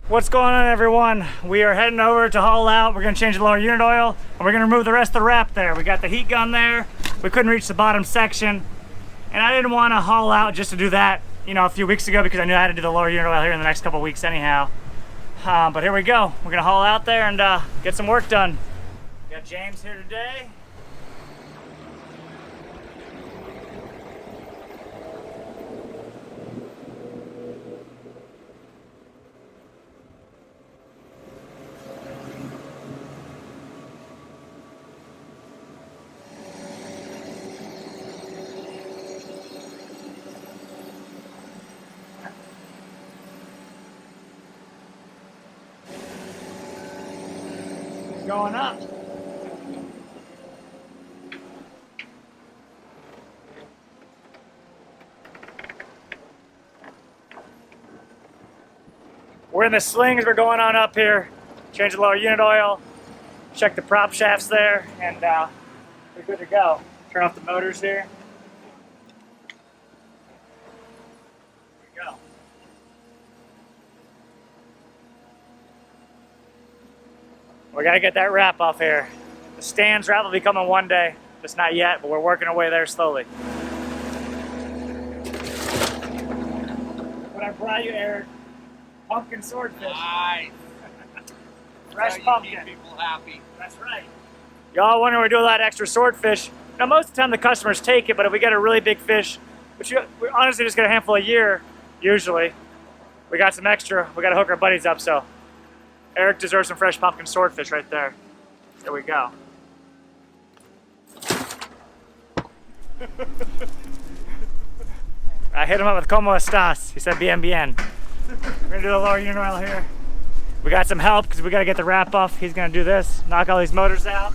What's going on, everyone? We are heading over to haul out. We're gonna change the lower unit oil and we're gonna remove the rest of the wrap there. We got the heat gun there. We couldn't reach the bottom section. And I didn't want to haul out just to do that, you know, a few weeks ago because I knew I had to do the lower unit oil here in the next couple weeks anyhow. But here we go. We're gonna haul out there and get some work done. We got James here today. Going up. We're in the slings, we're going on up here. Change the lower unit oil, check the prop shafts there, and we're good to go. Turn off the motors here. There we go. We gotta get that wrap off here. The STANZ wrap will be coming one day, just not yet, but we're working our way there slowly. What I brought you, Eric, pumpkin swordfish. Nice. Fresh pumpkin. Keep people happy. That's right. Y'all wonder we do a lot of extra swordfish. Now most of the time the customers take it, but if we get a really big fish, which we honestly just get a handful a year, usually, we got some extra, we gotta hook our buddies up, so. Eric deserves some fresh pumpkin swordfish right there. There we go. I hit him up with "Como estás?" He said "Bien, bien." We're gonna do the lower unit oil here. We got some help because we gotta get the wrap off. He's gonna do this, knock all these motors out.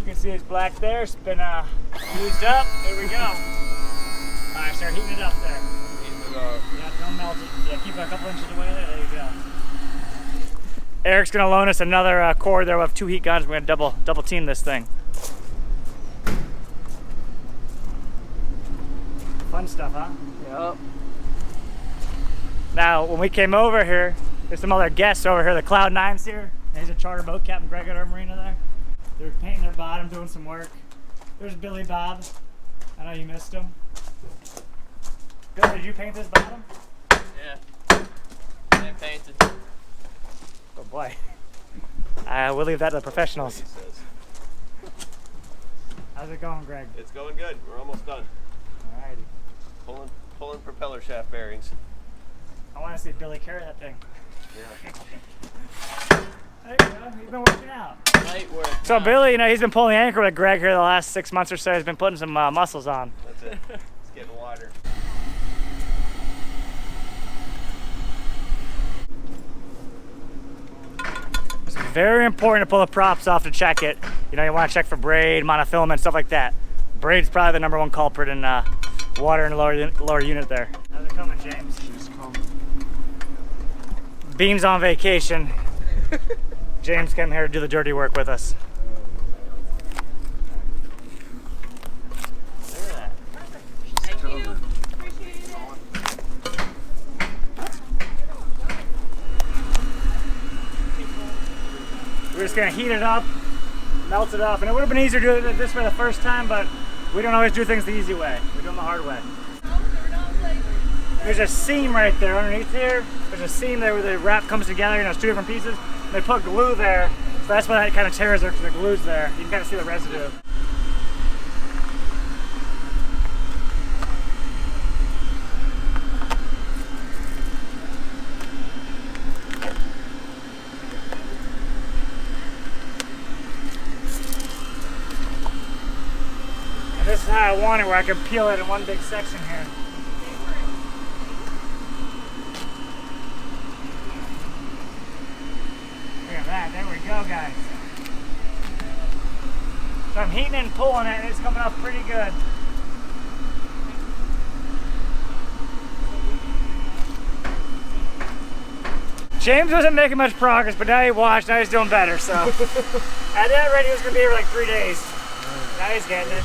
You can see it's black there. It's been used up. There we go. All right, start heating it up there. Heating it up. Yeah, don't melt it. Yeah, keep it a couple inches away there. There you go. Eric's gonna loan us another cord there. We'll have 2 heat guns. We're gonna double team this thing. Fun stuff, huh? Yep. Now, when we came over here, there's some other guests over here. The Cloud 9's here. There's a charter boat captain Greg at our marina there. They're painting their bottom, doing some work. There's Billy Bob. I know you missed him. Bill, did you paint this bottom? Yeah. I painted. Oh boy. We'll leave that to the professionals. How's it going, Greg? It's going good. We're almost done. Alrighty. Pulling propeller shaft bearings. I want to see Billy carry that thing. Yeah. There you go. He's been working out. Light work. So Billy, you know, he's been pulling anchor with Greg here the last 6 months or so. He's been putting some muscles on. That's it. It's getting wider. It's very important to pull the props off to check it. You know, you want to check for braid, monofilament, stuff like that. Braid's probably the #1 culprit in water in the lower unit there. How's it coming, James? She's coming. Bean's on vacation. James came here to do the dirty work with us. Look at that. Thank you. Appreciate it. We're just gonna heat it up, melt it up, and it would have been easier to do it this way the first time, but we don't always do things the easy way. We do them the hard way. There's a seam right there underneath here. There's a seam there where the wrap comes together, you know, it's 2 different pieces. They put glue there, so that's why that kind of tears there, because the glue's there. You can kind of see the residue. And this is how I want it, where I can peel it in one big section here. Look at that, there we go, guys. So I'm heating and pulling it, and it's coming off pretty good. James wasn't making much progress, but now he watched, now he's doing better, so. At that rate, he was gonna be here for like 3 days. Now he's getting it.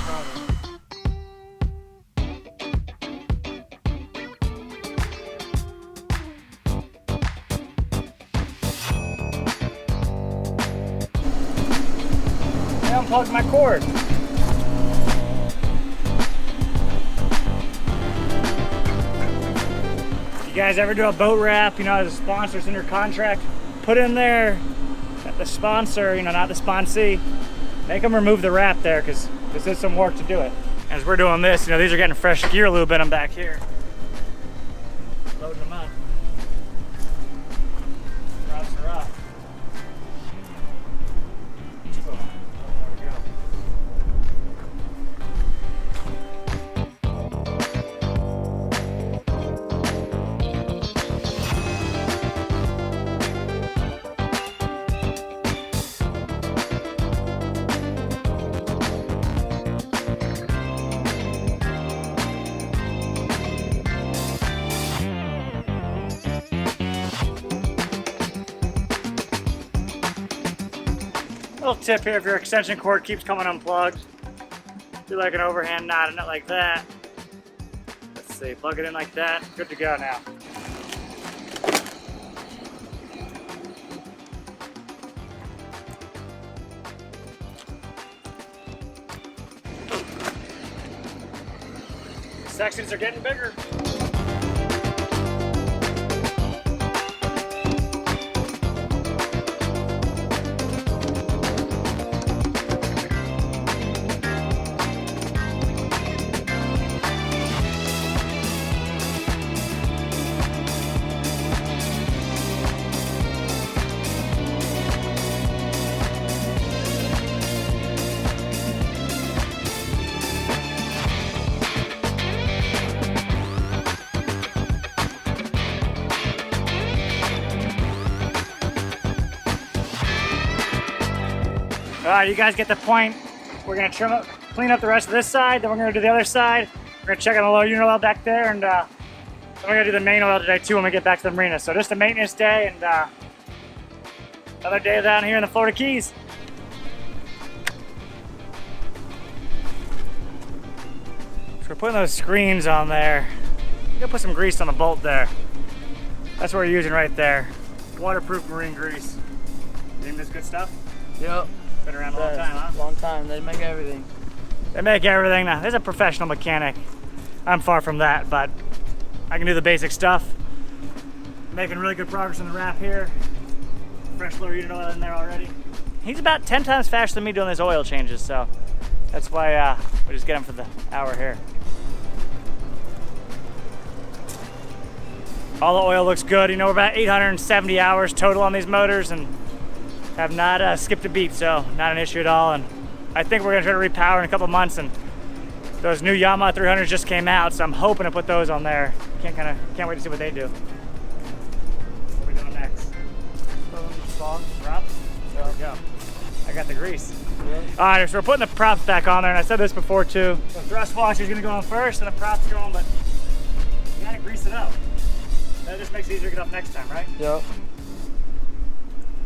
unplugged my cord. You guys ever do a boat wrap, you know, as a sponsor's in your contract, put in there that the sponsor, you know, not the sponsee, make them remove the wrap there, because this is some work to do it. As we're doing this, you know, these are getting fresh gear lube in them back here. Loading them up. Props are up. Little tip here, if your extension cord keeps coming unplugged, do like an overhand knot in it like that. Let's see, plug it in like that, good to go now. Sections are getting bigger. All right, you guys get the point. We're gonna clean up the rest of this side, then we're gonna do the other side. We're gonna check on the lower unit oil back there, and then we're gonna do the main oil today too when we get back to the marina. So just a maintenance day and another day down here in the Florida Keys. So we're putting those screens on there. We're gonna put some grease on the bolt there. That's what we're using right there. Waterproof marine grease. You think this is good stuff? Yep. Been around a long time, huh? Long time. They make everything. They make everything now. There's a professional mechanic. I'm far from that, but I can do the basic stuff. Making really good progress on the wrap here. Fresh lower unit oil in there already. He's about 10 times faster than me doing his oil changes, so that's why we just get him for the hour here. All the oil looks good. You know, we're about 870 hours total on these motors and have not skipped a beat, so not an issue at all. And I think we're gonna try to repower in a couple months, and those new Yamaha 300s just came out, so I'm hoping to put those on there. Can't wait to see what they do. What are we doing next? Props? There we go. I got the grease. Yeah. All right, so we're putting the props back on there, and I said this before too. The thrust washer's gonna go on first, and the props go on, but you gotta grease it up. That just makes it easier to get up next time, right? Yep.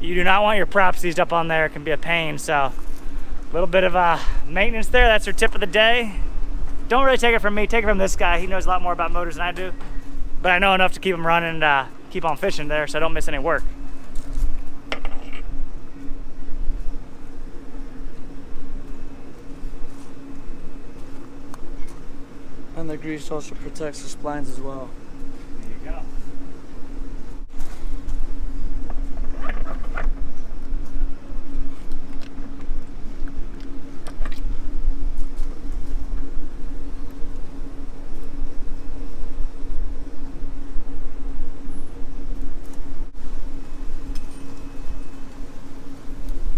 You do not want your props seized up on there. It can be a pain, so a little bit of maintenance there. That's your tip of the day. Don't really take it from me, take it from this guy. He knows a lot more about motors than I do, but I know enough to keep them running and keep on fishing there so I don't miss any work. And the grease also protects the splines as well. There you go.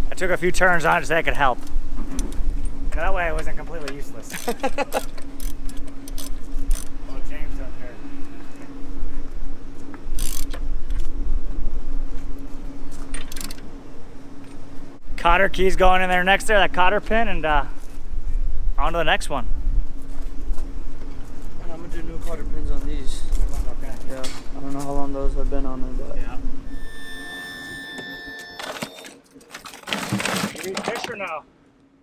I took a few turns on it so that could help. And that way I wasn't completely useless. Oh, James up there. Cotter keys going in there next there, that cotter pin, and on to the next one. And I'm gonna do new cotter pins on these. Okay. Yeah. I don't know how long those have been on there, but Yeah. You eat fish or no? What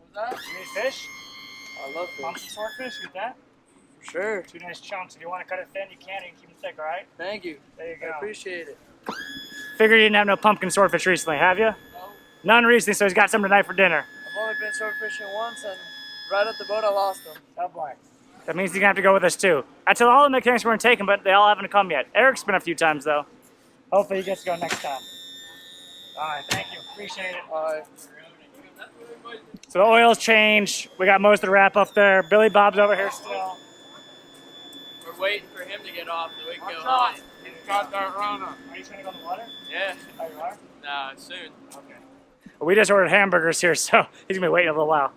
was that? You eat fish? I love Want fish. some swordfish? Eat that? For sure. Two nice chunks. If you want to cut it thin, you can keep them thick, all right? Thank you. There you go. I appreciate it. Figured you didn't have no pumpkin swordfish recently, have you? No. None recently, so he's got some tonight for dinner. I'm I've only been sword fishing once, and right at the boat I lost them. Oh boy. That means you're gonna have to go with us too. I told all the mechanics weren't taken, but they all haven't come yet. Eric's been a few times though. Hopefully he gets to go next time. All right, thank you, appreciate it. Alright. So the oil's changed. We got most of the wrap up there. Billy Bob's over here still. We're waiting for him to get off so we can go Watch on. He's got that runner. Are you trying to go in the water? Yeah. Oh, you are? Nah, soon. Okay. Well, we just ordered hamburgers here, so he's gonna be waiting a little while.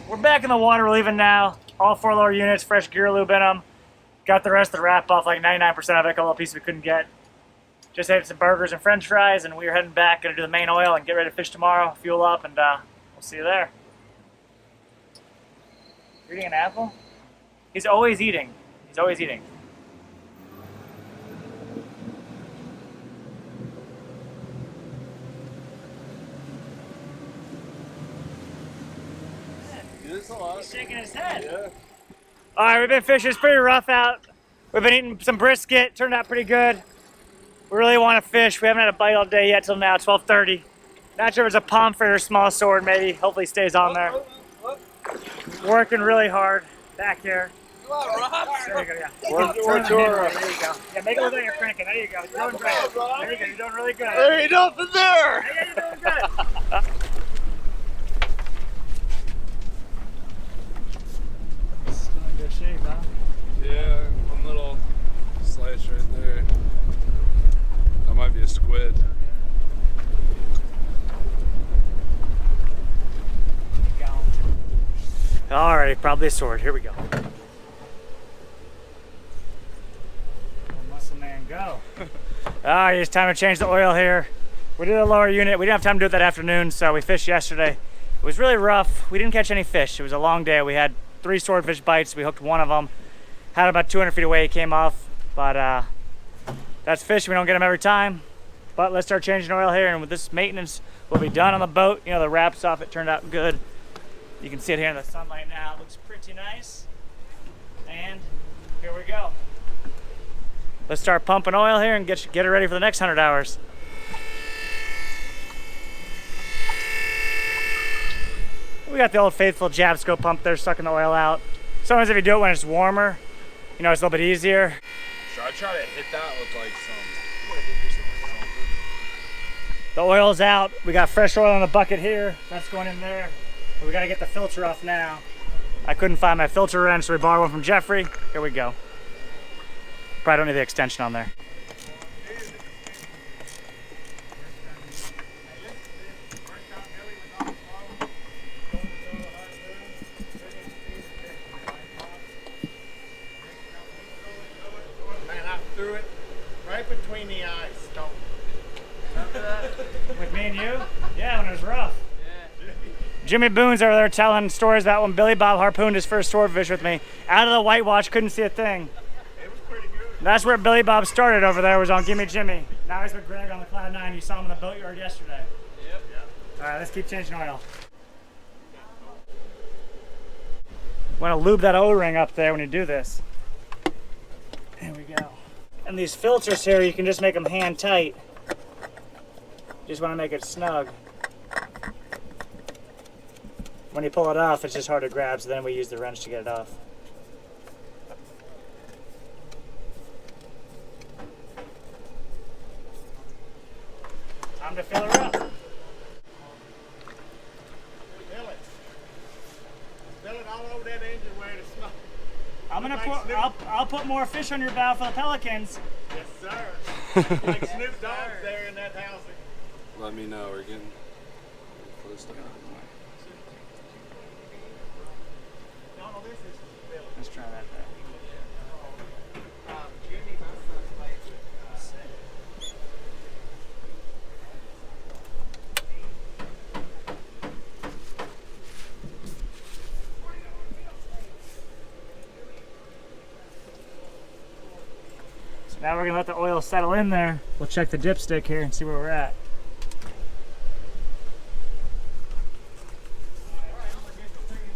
We're back in the water, we're leaving now. All 4 lower units, fresh gear lube in them. Got the rest of the wrap off, like 99% of it, a little piece we couldn't get. Just ate some burgers and french fries, and we are heading back, gonna do the main oil and get ready to fish tomorrow, fuel up, and we'll see you there. You're eating an apple? He's always eating. He's always eating. He's shaking his head. Yeah. All right, we've been fishing. It's pretty rough out. We've been eating some brisket. Turned out pretty good. We really want to fish. We haven't had a bite all day yet till now, 12:30. Not sure if it's a pomfret or small sword, maybe. Hopefully stays on there. Working really hard back here. Come on, Rob. There you go, yeah. Where's your... There you go. Yeah, make it look like you're cranking. There you go. You're doing great. There you go. You're doing really good. There ain't nothing there! Yeah, you're doing good. Still in good shape, huh? Yeah, one little slice right there. That might be a squid. Alrighty, probably a sword. Here we go. Muscle man, go. Alright, it's time to change the oil here. We did a lower unit. We didn't have time to do it that afternoon, so we fished yesterday. It was really rough. We didn't catch any fish. It was a long day. We had 3 swordfish bites. We hooked one of them. Had about 200 feet away. He came off, but that's fish. We don't get them every time. But let's start changing oil here, and with this maintenance, we'll be done on the boat. You know, the wraps off, it turned out good. You can see it here in the sunlight now. It looks pretty nice. And here we go. Let's start pumping oil here and get it ready for the next 100 hours. We got the old faithful jab scope pump there, sucking the oil out. Sometimes if you do it when it's warmer, you know, it's a little bit easier. Should I try to hit that with like some... The oil's out. We got fresh oil in the bucket here. That's going in there. We gotta get the filter off now. I couldn't find my filter wrench, so we borrowed one from Jeffrey. Here we go. Probably don't need the extension on there. Man, I threw it right between the eyes. Don't. Remember that? With me and you? Yeah, when it was rough. Jimmy Boone's over there telling stories about when Billy Bob harpooned his first swordfish with me. Out of the whitewash, couldn't see a thing. It was pretty good. That's where Billy Bob started over there, was on Gimme Jimmy. Now he's with Greg on the Cloud 9. You saw him in the boatyard yesterday. Yep. All right, let's keep changing oil. Want to lube that O-ring up there when you do this. There we go. And these filters here, you can just make them hand tight. Just want to make it snug. When you pull it off, it's just hard to grab, so then we use the wrench to get it off. Time to fill her up. Fill it. Fill it all over that engine where it smells. I'm gonna Like put. Snoop. I'll put more fish on your bow for the pelicans. Yes, sir. Like Snoop Dogg's there in that housing. Let me know. We're getting close to... Let's try that there. So now we're gonna let the oil settle in there. We'll check the dipstick here and see where we're at.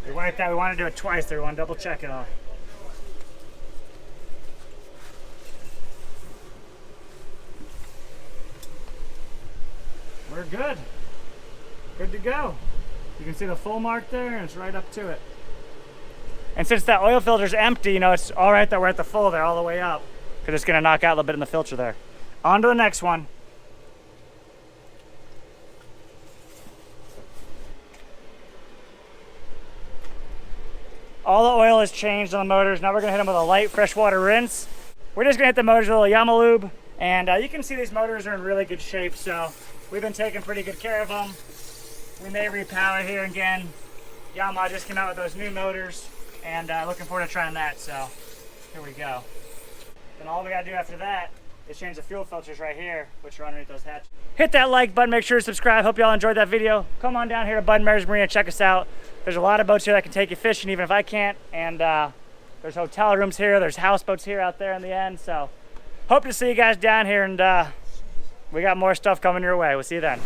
We wiped that. We want to do it twice there. We want to double check it all. We're good. Good to go. You can see the full mark there, and it's right up to it. And since that oil filter's empty, you know, it's all right that we're at the full there all the way up, because it's gonna knock out a little bit in the filter there. On to the next one. All the oil is changed on the motors. Now we're gonna hit them with a light freshwater rinse. We're just gonna hit the motors with a little Yamalube. And you can see these motors are in really good shape, so we've been taking pretty good care of them. We may repower here again. Yamaha just came out with those new motors, and looking forward to trying that, so here we go. Then all we gotta do after that is change the fuel filters right here, which are underneath those hatches. Hit that like button, make sure to subscribe. Hope y'all enjoyed that video. Come on down here to Bud and Mary's Marina, check us out. There's a lot of boats here that can take you fishing, even if I can't, and there's hotel rooms here, there's houseboats here out there in the end, so hope to see you guys down here, and we got more stuff coming your way. We'll see you then.